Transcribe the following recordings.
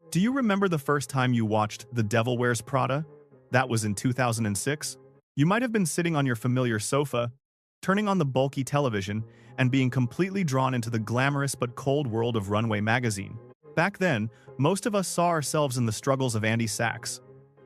Do you remember the first time you watched The Devil Wears Prada? That was in 2006. You might have been sitting on your familiar sofa, turning on the bulky television, and being completely drawn into the glamorous but cold world of Runway magazine. Back then, most of us saw ourselves in the struggles of Andy Sachs.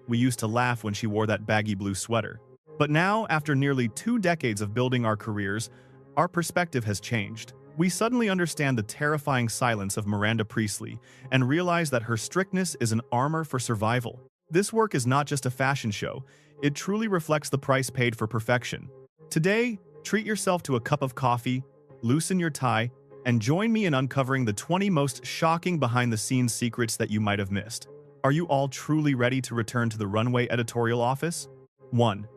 We used to laugh when she wore that baggy blue sweater. But now, after nearly 2 decades of building our careers, our perspective has changed. We suddenly understand the terrifying silence of Miranda Priestly and realize that her strictness is an armor for survival. This work is not just a fashion show, it truly reflects the price paid for perfection. Today, treat yourself to a cup of coffee, loosen your tie, and join me in uncovering the 20 most shocking behind-the-scenes secrets that you might have missed. Are you all truly ready to return to the Runway editorial office? 1.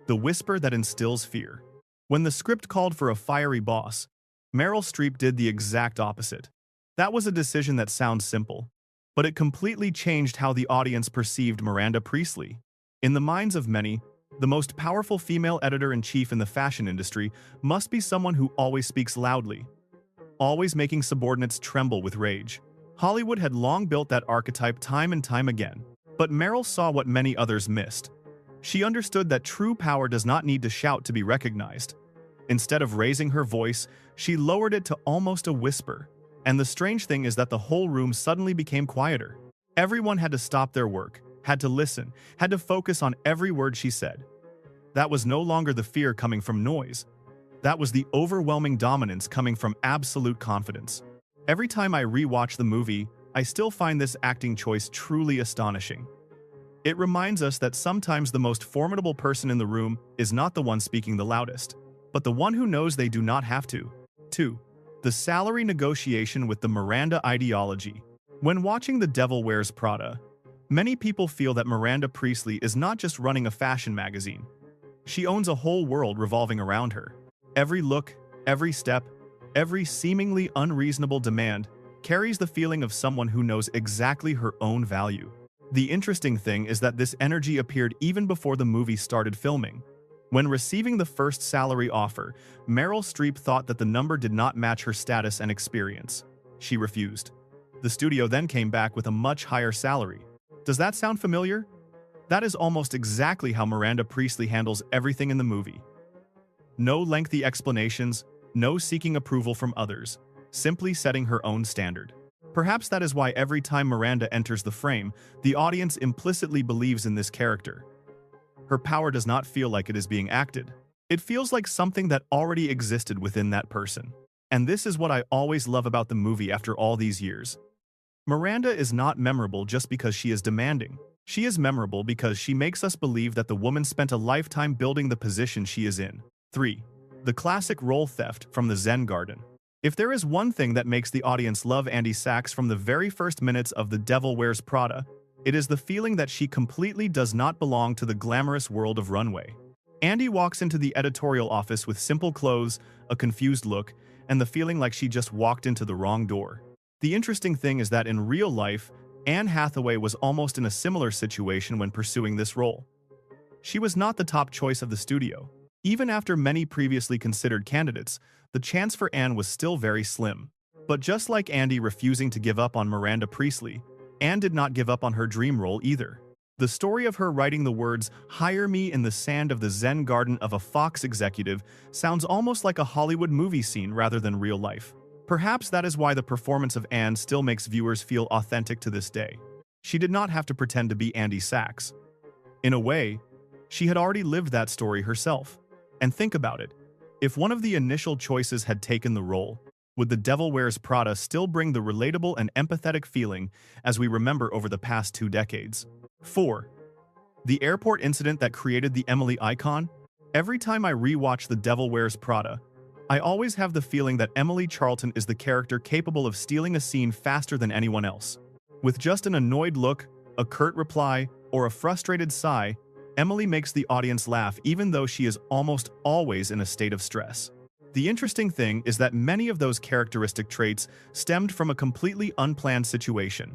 The whisper that instills fear. When the script called for a fiery boss, Meryl Streep did the exact opposite. That was a decision that sounds simple, but it completely changed how the audience perceived Miranda Priestly. In the minds of many, the most powerful female editor-in-chief in the fashion industry must be someone who always speaks loudly, always making subordinates tremble with rage. Hollywood had long built that archetype time and time again, but Meryl saw what many others missed. She understood that true power does not need to shout to be recognized. Instead of raising her voice, she lowered it to almost a whisper. And the strange thing is that the whole room suddenly became quieter. Everyone had to stop their work, had to listen, had to focus on every word she said. That was no longer the fear coming from noise. That was the overwhelming dominance coming from absolute confidence. Every time I rewatch the movie, I still find this acting choice truly astonishing. It reminds us that sometimes the most formidable person in the room is not the one speaking the loudest, but the one who knows they do not have to. 2. The salary negotiation with the Miranda ideology. When watching The Devil Wears Prada, many people feel that Miranda Priestly is not just running a fashion magazine. She owns a whole world revolving around her. Every look, every step, every seemingly unreasonable demand carries the feeling of someone who knows exactly her own value. The interesting thing is that this energy appeared even before the movie started filming. When receiving the first salary offer, Meryl Streep thought that the number did not match her status and experience. She refused. The studio then came back with a much higher salary. Does that sound familiar? That is almost exactly how Miranda Priestly handles everything in the movie. No lengthy explanations, no seeking approval from others, simply setting her own standard. Perhaps that is why every time Miranda enters the frame, the audience implicitly believes in this character. Her power does not feel like it is being acted. It feels like something that already existed within that person. And this is what I always love about the movie after all these years. Miranda is not memorable just because she is demanding. She is memorable because she makes us believe that the woman spent a lifetime building the position she is in. 3. The classic role theft from the Zen Garden. If there is one thing that makes the audience love Andy Sachs from the very first minutes of The Devil Wears Prada, it is the feeling that she completely does not belong to the glamorous world of Runway. Andy walks into the editorial office with simple clothes, a confused look, and the feeling like she just walked into the wrong door. The interesting thing is that in real life, Anne Hathaway was almost in a similar situation when pursuing this role. She was not the top choice of the studio. Even after many previously considered candidates, the chance for Anne was still very slim. But just like Andy refusing to give up on Miranda Priestly, Anne did not give up on her dream role either. The story of her writing the words, "Hire me in the sand of the Zen garden of a Fox executive," sounds almost like a Hollywood movie scene rather than real life. Perhaps that is why the performance of Anne still makes viewers feel authentic to this day. She did not have to pretend to be Andy Sachs. In a way, she had already lived that story herself. And think about it. If one of the initial choices had taken the role, would The Devil Wears Prada still bring the relatable and empathetic feeling as we remember over the past 2 decades? 4. The airport incident that created the Emily icon? Every time I rewatch The Devil Wears Prada, I always have the feeling that Emily Charlton is the character capable of stealing a scene faster than anyone else. With just an annoyed look, a curt reply, or a frustrated sigh, Emily makes the audience laugh even though she is almost always in a state of stress. The interesting thing is that many of those characteristic traits stemmed from a completely unplanned situation.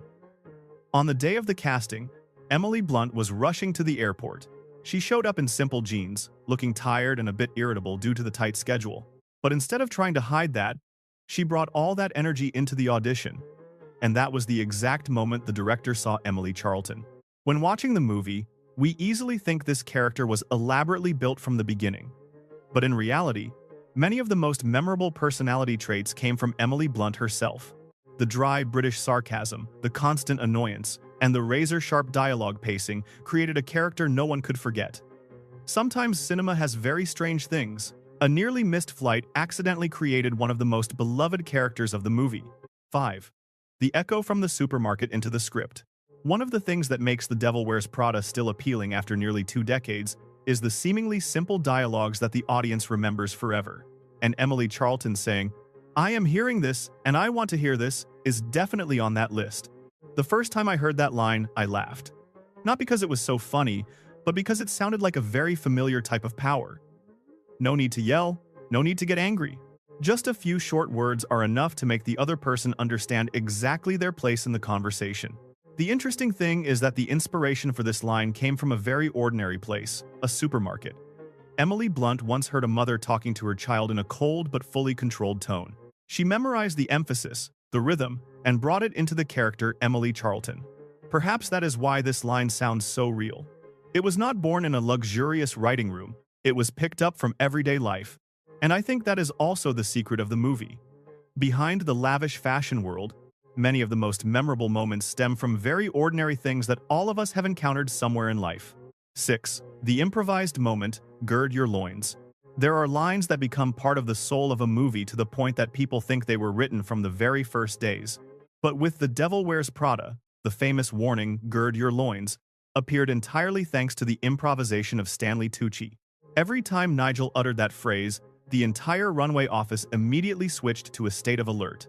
On the day of the casting, Emily Blunt was rushing to the airport. She showed up in simple jeans, looking tired and a bit irritable due to the tight schedule. But instead of trying to hide that, she brought all that energy into the audition. and that was the exact moment the director saw Emily Charlton. When watching the movie, we easily think this character was elaborately built from the beginning. But in reality, many of the most memorable personality traits came from Emily Blunt herself. The dry British sarcasm, the constant annoyance, and the razor-sharp dialogue pacing created a character no one could forget. Sometimes cinema has very strange things. A nearly missed flight accidentally created one of the most beloved characters of the movie. 5. The echo from the supermarket into the script. One of the things that makes The Devil Wears Prada still appealing after nearly 2 decades is the seemingly simple dialogues that the audience remembers forever. And Emily Charlton saying, "I am hearing this, and I want to hear this," is definitely on that list. The first time I heard that line, I laughed. Not because it was so funny, but because it sounded like a very familiar type of power. No need to yell, no need to get angry. Just a few short words are enough to make the other person understand exactly their place in the conversation. The interesting thing is that the inspiration for this line came from a very ordinary place, a supermarket. Emily Blunt once heard a mother talking to her child in a cold but fully controlled tone. She memorized the emphasis, the rhythm, and brought it into the character Emily Charlton. Perhaps that is why this line sounds so real. It was not born in a luxurious writing room, it was picked up from everyday life. And I think that is also the secret of the movie. Behind the lavish fashion world, many of the most memorable moments stem from very ordinary things that all of us have encountered somewhere in life. 6. The improvised moment, gird your loins. There are lines that become part of the soul of a movie to the point that people think they were written from the very first days. But with The Devil Wears Prada, the famous warning, gird your loins, appeared entirely thanks to the improvisation of Stanley Tucci. Every time Nigel uttered that phrase, the entire runway office immediately switched to a state of alert.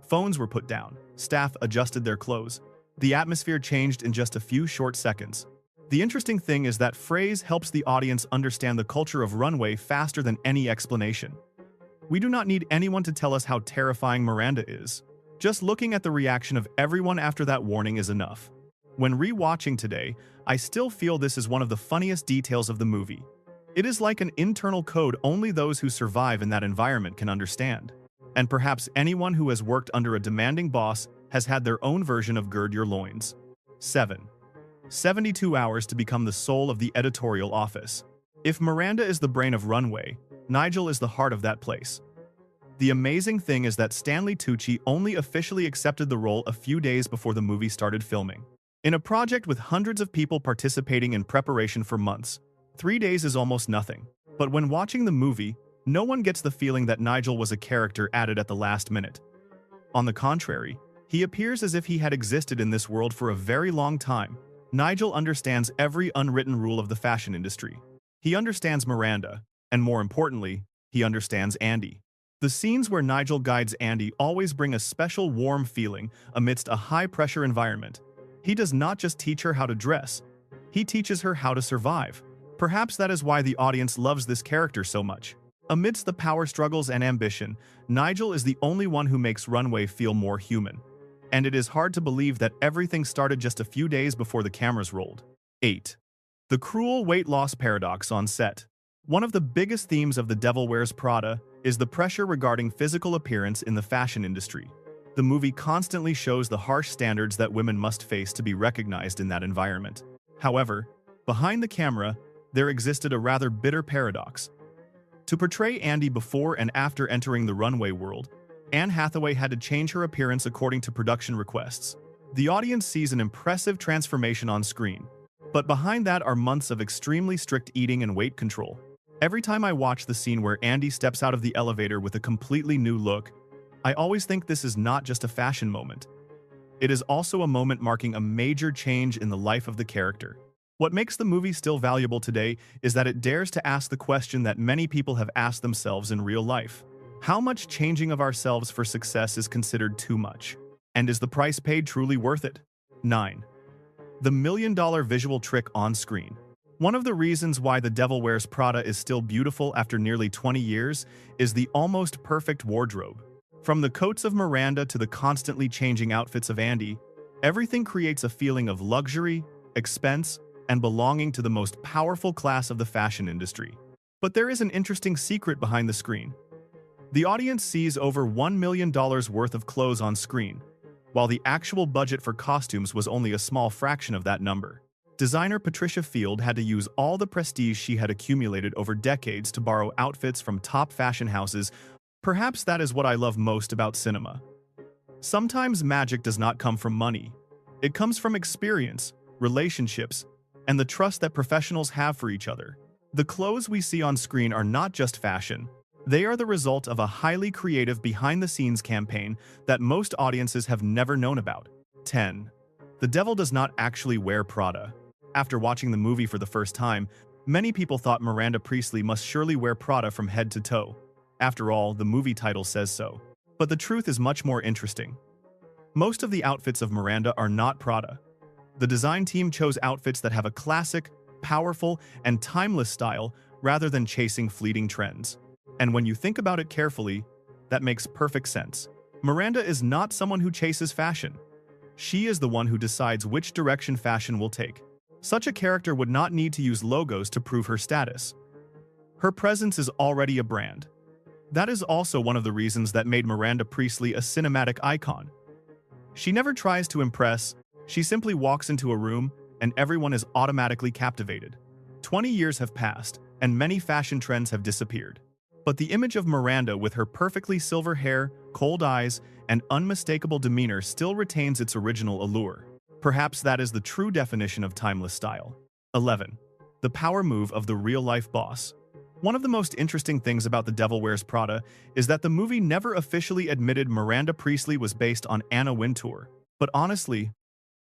Phones were put down, staff adjusted their clothes. The atmosphere changed in just a few short seconds. The interesting thing is that phrase helps the audience understand the culture of runway faster than any explanation. We do not need anyone to tell us how terrifying Miranda is. Just looking at the reaction of everyone after that warning is enough. When re-watching today, I still feel this is one of the funniest details of the movie. It is like an internal code only those who survive in that environment can understand. And perhaps anyone who has worked under a demanding boss has had their own version of gird your loins. 7. 72 hours to become the soul of the editorial office. If Miranda is the brain of Runway, Nigel is the heart of that place. The amazing thing is that Stanley Tucci only officially accepted the role a few days before the movie started filming. In a project with hundreds of people participating in preparation for months, 3 days is almost nothing. But when watching the movie, no one gets the feeling that Nigel was a character added at the last minute. On the contrary, he appears as if he had existed in this world for a very long time. Nigel understands every unwritten rule of the fashion industry. He understands Miranda, and more importantly, he understands Andy. The scenes where Nigel guides Andy always bring a special warm feeling amidst a high-pressure environment. He does not just teach her how to dress, he teaches her how to survive. Perhaps that is why the audience loves this character so much. Amidst the power struggles and ambition, Nigel is the only one who makes Runway feel more human. And it is hard to believe that everything started just a few days before the cameras rolled. 8. The cruel weight loss paradox on set. One of the biggest themes of The Devil Wears Prada is the pressure regarding physical appearance in the fashion industry. The movie constantly shows the harsh standards that women must face to be recognized in that environment. However, behind the camera, there existed a rather bitter paradox. To portray Andy before and after entering the runway world, Anne Hathaway had to change her appearance according to production requests. The audience sees an impressive transformation on screen, but behind that are months of extremely strict eating and weight control. Every time I watch the scene where Andy steps out of the elevator with a completely new look, I always think this is not just a fashion moment. It is also a moment marking a major change in the life of the character. What makes the movie still valuable today is that it dares to ask the question that many people have asked themselves in real life. How much changing of ourselves for success is considered too much? And is the price paid truly worth it? 9. The million-dollar visual trick on screen. One of the reasons why The Devil Wears Prada is still beautiful after nearly 20 years is the almost perfect wardrobe. From the coats of Miranda to the constantly changing outfits of Andy, everything creates a feeling of luxury, expense, and belonging to the most powerful class of the fashion industry. But there is an interesting secret behind the screen. The audience sees over $1 million worth of clothes on screen, while the actual budget for costumes was only a small fraction of that number. Designer Patricia Field had to use all the prestige she had accumulated over decades to borrow outfits from top fashion houses. Perhaps that is what I love most about cinema. Sometimes magic does not come from money. It comes from experience, relationships, and the trust that professionals have for each other. The clothes we see on screen are not just fashion. They are the result of a highly creative behind-the-scenes campaign that most audiences have never known about. 10. The devil does not actually wear Prada. After watching the movie for the first time, many people thought Miranda Priestly must surely wear Prada from head to toe. After all, the movie title says so. But the truth is much more interesting. Most of the outfits of Miranda are not Prada. The design team chose outfits that have a classic, powerful, and timeless style rather than chasing fleeting trends. And when you think about it carefully, that makes perfect sense. Miranda is not someone who chases fashion. She is the one who decides which direction fashion will take. Such a character would not need to use logos to prove her status. Her presence is already a brand. That is also one of the reasons that made Miranda Priestly a cinematic icon. She never tries to impress, she simply walks into a room and everyone is automatically captivated. 20 years have passed, and many fashion trends have disappeared. But the image of Miranda with her perfectly silver hair, cold eyes, and unmistakable demeanor still retains its original allure. Perhaps that is the true definition of timeless style. 11. The power move of the real-life boss. One of the most interesting things about The Devil Wears Prada is that the movie never officially admitted Miranda Priestly was based on Anna Wintour. But honestly,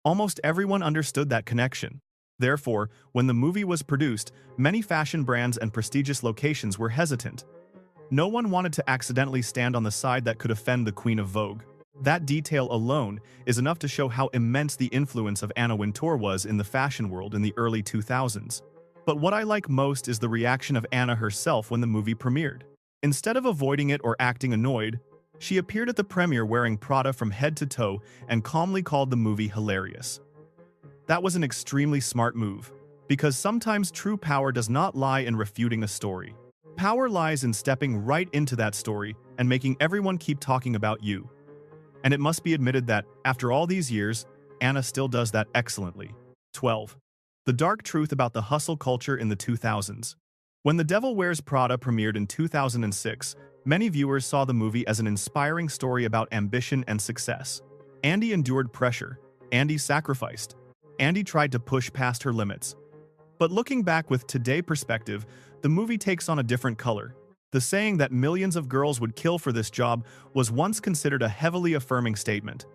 almost everyone understood that connection. Therefore, when the movie was produced, many fashion brands and prestigious locations were hesitant. No one wanted to accidentally stand on the side that could offend the Queen of Vogue. That detail alone is enough to show how immense the influence of Anna Wintour was in the fashion world in the early 2000s. But what I like most is the reaction of Anna herself when the movie premiered. Instead of avoiding it or acting annoyed, she appeared at the premiere wearing Prada from head to toe and calmly called the movie hilarious. That was an extremely smart move, because sometimes true power does not lie in refuting a story. Power lies in stepping right into that story and making everyone keep talking about you. And it must be admitted that, after all these years, Anna still does that excellently. 12. The dark truth about the hustle culture in the 2000s. When The Devil Wears Prada premiered in 2006, many viewers saw the movie as an inspiring story about ambition and success. Andy endured pressure. Andy sacrificed. Andy tried to push past her limits. But looking back with today's perspective, the movie takes on a different color. The saying that millions of girls would kill for this job was once considered a heavily affirming statement.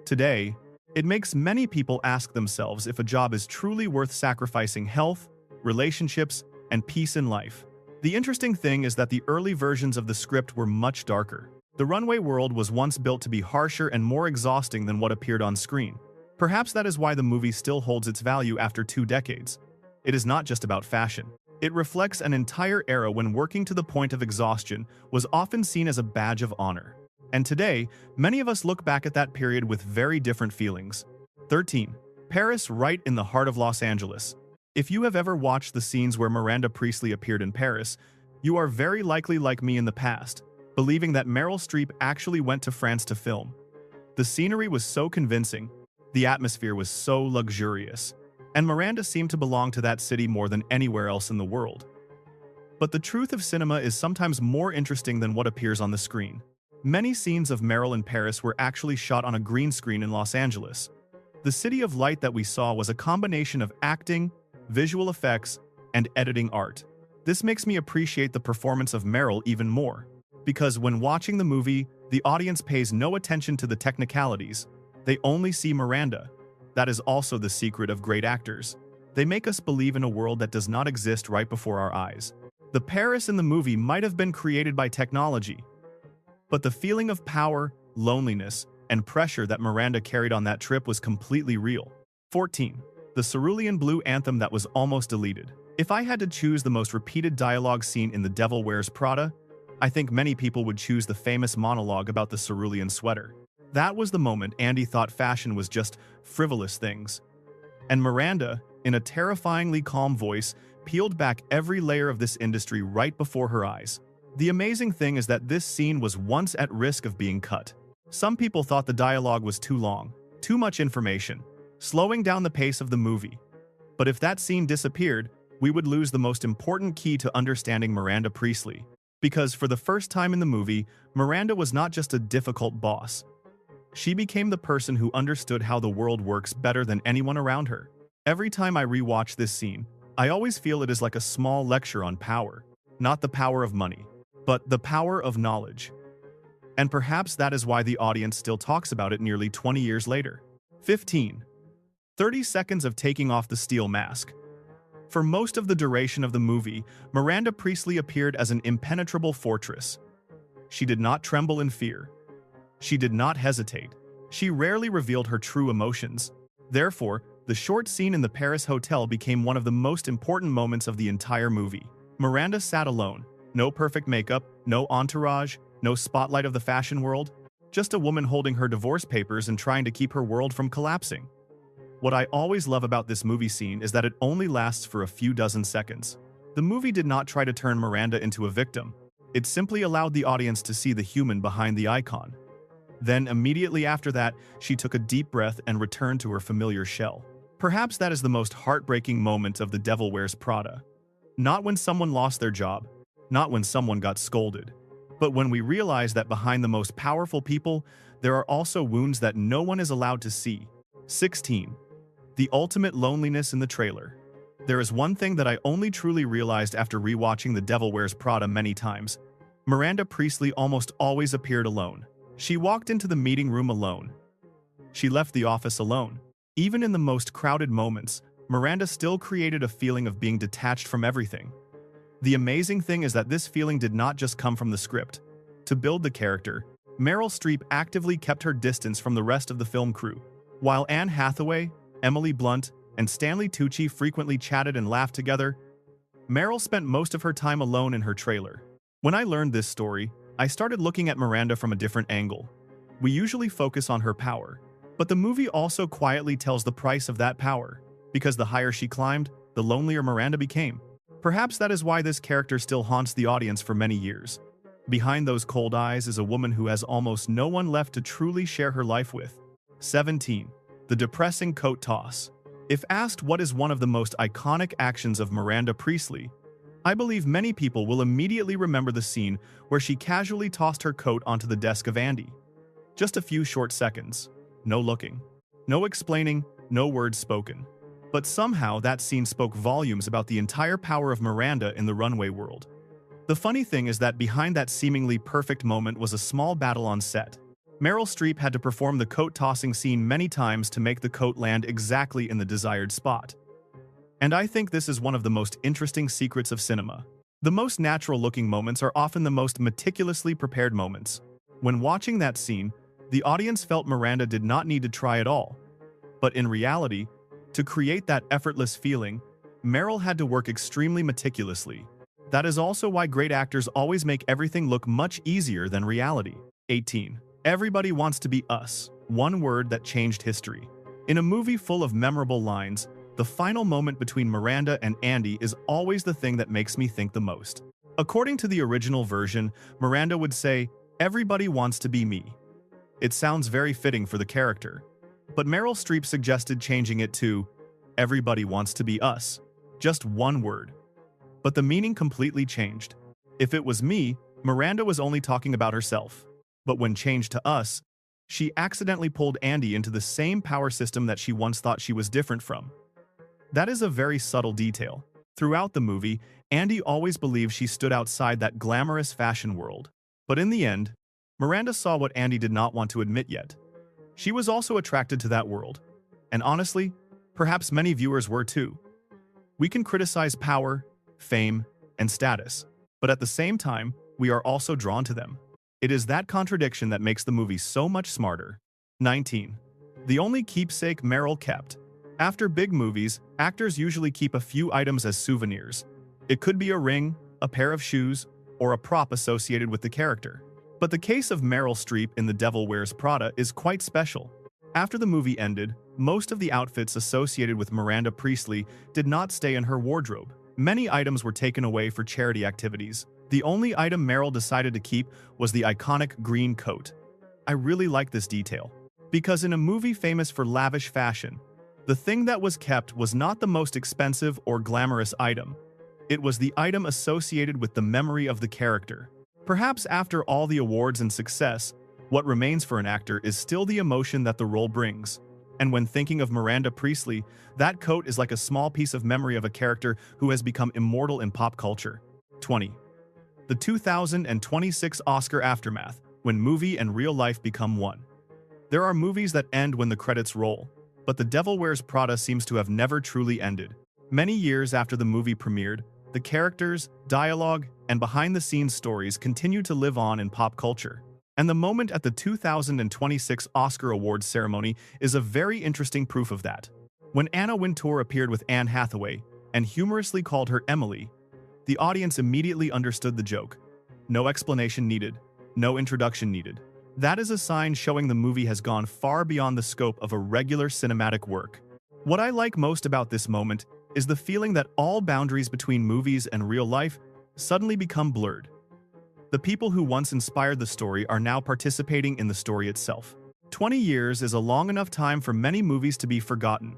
Today, it makes many people ask themselves if a job is truly worth sacrificing health, relationships, and peace in life. The interesting thing is that the early versions of the script were much darker. The runway world was once built to be harsher and more exhausting than what appeared on screen. Perhaps that is why the movie still holds its value after 2 decades. It is not just about fashion. It reflects an entire era when working to the point of exhaustion was often seen as a badge of honor. And today, many of us look back at that period with very different feelings. 13. Paris, right in the heart of Los Angeles. If you have ever watched the scenes where Miranda Priestly appeared in Paris, you are very likely like me in the past, believing that Meryl Streep actually went to France to film. The scenery was so convincing, the atmosphere was so luxurious, and Miranda seemed to belong to that city more than anywhere else in the world. But the truth of cinema is sometimes more interesting than what appears on the screen. Many scenes of Meryl in Paris were actually shot on a green screen in Los Angeles. The city of light that we saw was a combination of acting, visual effects, and editing art. This makes me appreciate the performance of Meryl even more, because when watching the movie, the audience pays no attention to the technicalities. They only see Miranda. That is also the secret of great actors. They make us believe in a world that does not exist right before our eyes. The Paris in the movie might have been created by technology, but the feeling of power, loneliness, and pressure that Miranda carried on that trip was completely real. 14. The cerulean blue anthem that was almost deleted. If I had to choose the most repeated dialogue scene in The Devil Wears Prada, I think many people would choose the famous monologue about the cerulean sweater. That was the moment Andy thought fashion was just frivolous things. And Miranda, in a terrifyingly calm voice, peeled back every layer of this industry right before her eyes. The amazing thing is that this scene was once at risk of being cut. Some people thought the dialogue was too long, too much information, slowing down the pace of the movie. But if that scene disappeared, we would lose the most important key to understanding Miranda Priestly. Because for the first time in the movie, Miranda was not just a difficult boss. She became the person who understood how the world works better than anyone around her. Every time I rewatch this scene, I always feel it is like a small lecture on power. Not the power of money, but the power of knowledge. And perhaps that is why the audience still talks about it nearly 20 years later. 15. 30 seconds of taking off the steel mask. For most of the duration of the movie, Miranda Priestly appeared as an impenetrable fortress. She did not tremble in fear. She did not hesitate. She rarely revealed her true emotions. Therefore, the short scene in the Paris hotel became one of the most important moments of the entire movie. Miranda sat alone. No perfect makeup, no entourage, no spotlight of the fashion world. Just a woman holding her divorce papers and trying to keep her world from collapsing. What I always love about this movie scene is that it only lasts for a few dozen seconds. The movie did not try to turn Miranda into a victim. It simply allowed the audience to see the human behind the icon. Then, immediately after that, she took a deep breath and returned to her familiar shell. Perhaps that is the most heartbreaking moment of The Devil Wears Prada. Not when someone lost their job, not when someone got scolded, but when we realize that behind the most powerful people, there are also wounds that no one is allowed to see. 16. The ultimate loneliness in the trailer. There is one thing that I only truly realized after rewatching The Devil Wears Prada many times. Miranda Priestly almost always appeared alone. She walked into the meeting room alone. She left the office alone. Even in the most crowded moments, Miranda still created a feeling of being detached from everything. The amazing thing is that this feeling did not just come from the script. To build the character, Meryl Streep actively kept her distance from the rest of the film crew. While Anne Hathaway, Emily Blunt, and Stanley Tucci frequently chatted and laughed together, Meryl spent most of her time alone in her trailer. When I learned this story, I started looking at Miranda from a different angle. We usually focus on her power, but the movie also quietly tells the price of that power, because the higher she climbed, the lonelier Miranda became. Perhaps that is why this character still haunts the audience for many years. Behind those cold eyes is a woman who has almost no one left to truly share her life with. 17. The depressing coat toss. If asked what is one of the most iconic actions of Miranda Priestly, I believe many people will immediately remember the scene where she casually tossed her coat onto the desk of Andy. Just a few short seconds. No looking. No explaining, no words spoken. But somehow that scene spoke volumes about the entire power of Miranda in the runway world. The funny thing is that behind that seemingly perfect moment was a small battle on set. Meryl Streep had to perform the coat-tossing scene many times to make the coat land exactly in the desired spot. And I think this is one of the most interesting secrets of cinema. The most natural-looking moments are often the most meticulously prepared moments. When watching that scene, the audience felt Miranda did not need to try at all. But in reality, to create that effortless feeling, Meryl had to work extremely meticulously. That is also why great actors always make everything look much easier than reality. 18. Everybody wants to be us. One word that changed history. In a movie full of memorable lines, the final moment between Miranda and Andy is always the thing that makes me think the most. According to the original version, Miranda would say, "Everybody wants to be me." It sounds very fitting for the character. But Meryl Streep suggested changing it to, "Everybody wants to be us." Just one word. But the meaning completely changed. If it was me, Miranda was only talking about herself. But when changed to us, she accidentally pulled Andy into the same power system that she once thought she was different from. That is a very subtle detail. Throughout the movie, Andy always believed she stood outside that glamorous fashion world. But in the end, Miranda saw what Andy did not want to admit yet. She was also attracted to that world. And honestly, perhaps many viewers were too. We can criticize power, fame, and status, but at the same time, we are also drawn to them. It is that contradiction that makes the movie so much smarter. 19. The only keepsake Meryl kept. After big movies, actors usually keep a few items as souvenirs. It could be a ring, a pair of shoes, or a prop associated with the character. But the case of Meryl Streep in The Devil Wears Prada is quite special. After the movie ended, most of the outfits associated with Miranda Priestly did not stay in her wardrobe. Many items were taken away for charity activities. The only item Meryl decided to keep was the iconic green coat. I really like this detail. Because in a movie famous for lavish fashion, the thing that was kept was not the most expensive or glamorous item. It was the item associated with the memory of the character. Perhaps after all the awards and success, what remains for an actor is still the emotion that the role brings. And when thinking of Miranda Priestly, that coat is like a small piece of memory of a character who has become immortal in pop culture. 20. The 2026 Oscar aftermath, when movie and real life become one. There are movies that end when the credits roll, but The Devil Wears Prada seems to have never truly ended. Many years after the movie premiered, the characters, dialogue, and behind-the-scenes stories continue to live on in pop culture. And the moment at the 2026 Oscar Awards ceremony is a very interesting proof of that. When Anna Wintour appeared with Anne Hathaway and humorously called her Emily, the audience immediately understood the joke. No explanation needed, no introduction needed. That is a sign showing the movie has gone far beyond the scope of a regular cinematic work. What I like most about this moment is the feeling that all boundaries between movies and real life suddenly become blurred. The people who once inspired the story are now participating in the story itself. 20 years is a long enough time for many movies to be forgotten.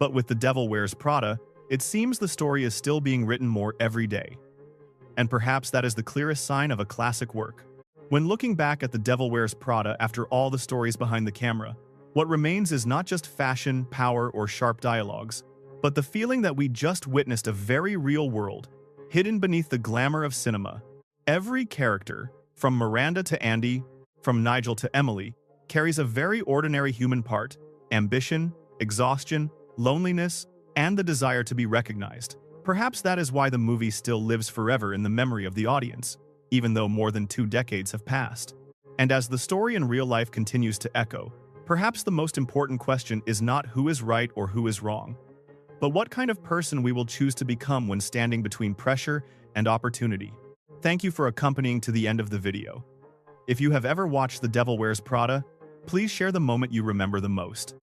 But with The Devil Wears Prada, it seems the story is still being written more every day. And perhaps that is the clearest sign of a classic work. When looking back at The Devil Wears Prada after all the stories behind the camera, what remains is not just fashion, power, or sharp dialogues, but the feeling that we just witnessed a very real world, hidden beneath the glamour of cinema. Every character, from Miranda to Andy, from Nigel to Emily, carries a very ordinary human part: ambition, exhaustion, loneliness, and the desire to be recognized. Perhaps that is why the movie still lives forever in the memory of the audience, even though more than 2 decades have passed. And as the story in real life continues to echo, perhaps the most important question is not who is right or who is wrong, but what kind of person we will choose to become when standing between pressure and opportunity. Thank you for accompanying to the end of the video. If you have ever watched The Devil Wears Prada, please share the moment you remember the most.